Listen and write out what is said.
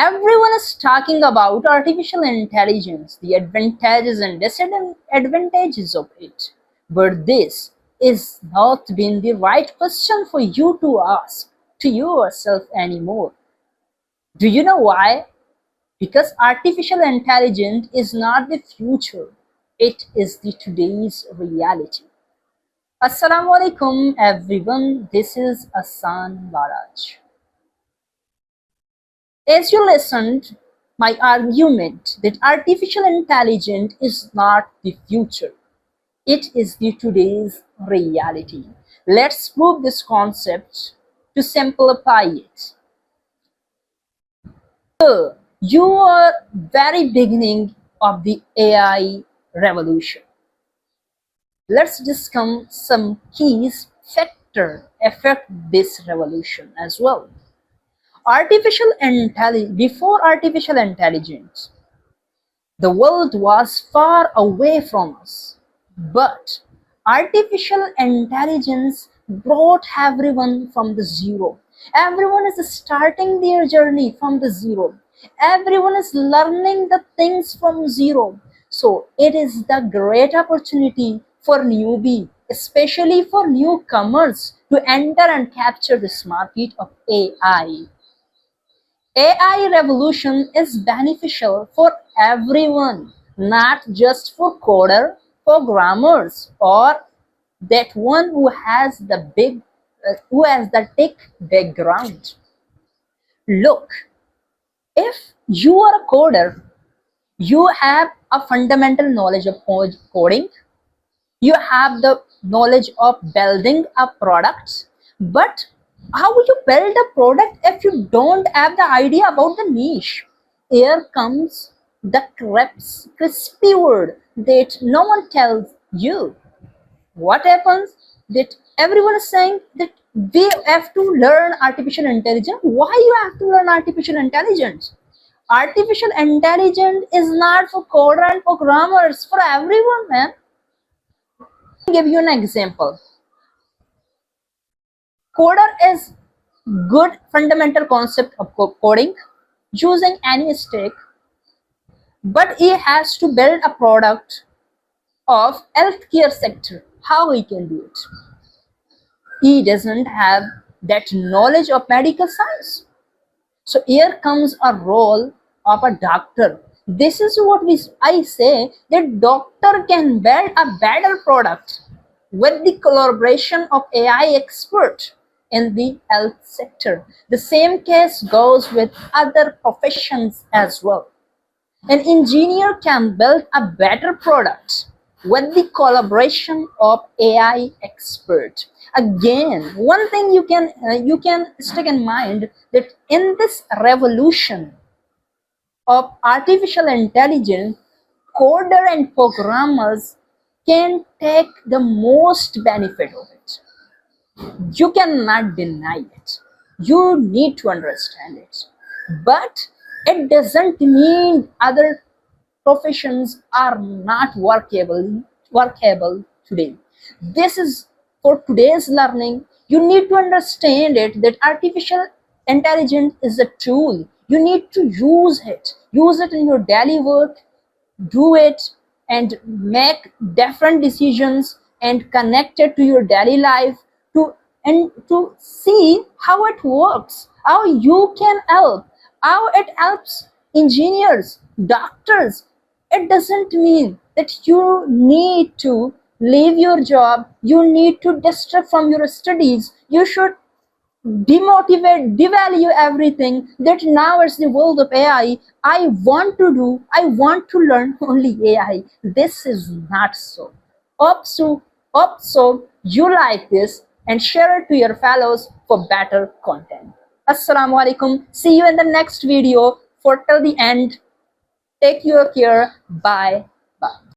Everyone is talking about artificial intelligence, the advantages and disadvantages of it. But this is not been the right question for you to ask to yourself anymore. Do you know why? Because artificial intelligence is not the future, it is the today's reality. Assalamu alaikum everyone, this is Asan Baraj. As you listened, my argument that artificial intelligence is not the future, it is the today's reality. Let's prove this concept to simplify it. You are very beginning of the AI revolution. Let's discuss some keys factor affect this revolution as well. Artificial intelligence, before artificial intelligence, the world was far away from us. But artificial intelligence brought everyone from the zero. Everyone is starting their journey from the zero. Everyone is learning the things from zero. So it is the great opportunity for newbie, especially for newcomers, to enter and capture this market of AI. AI revolution is beneficial for everyone, not just for coder, programmers, or that one who has the tech background. Look, if you are a coder, you have a fundamental knowledge of coding, you have the knowledge of building a product, but how will you build a product if you don't have the idea about the niche? Here comes the crispy word that no one tells you. What happens that everyone is saying that we have to learn artificial intelligence. Why you have to learn artificial intelligence? Artificial intelligence is not for coder and programmers, for everyone, man. Give you an example. Coder is good fundamental concept of coding using any stack, but he has to build a product of healthcare sector. How he can do it? He doesn't have that knowledge of medical science. So here comes a role of a doctor. This is what I say, that doctor can build a better product with the collaboration of AI expert in the health sector. The same case goes with other professions as well. An engineer can build a better product with the collaboration of AI expert. Again, one thing you can stick in mind, that in this revolution of artificial intelligence, coder and programmers can take the most benefit of it. You cannot deny it. You need to understand it. But it doesn't mean other professions are not workable today. This is for today's learning. You need to understand it, that artificial intelligence is a tool. You need to use it in your daily work, do it and make different decisions and connect it to your daily life, to see how it works, how you can help, how it helps engineers, doctors. It doesn't mean that you need to leave your job, you need to distract from your studies, you should demotivate, devalue everything, that now it's the world of AI. I want to learn only AI. This is not so. Hope so you like this and share it to your fellows for better content. Assalamu alaikum. See you in the next video. For till the end, take your care. Bye. Bye.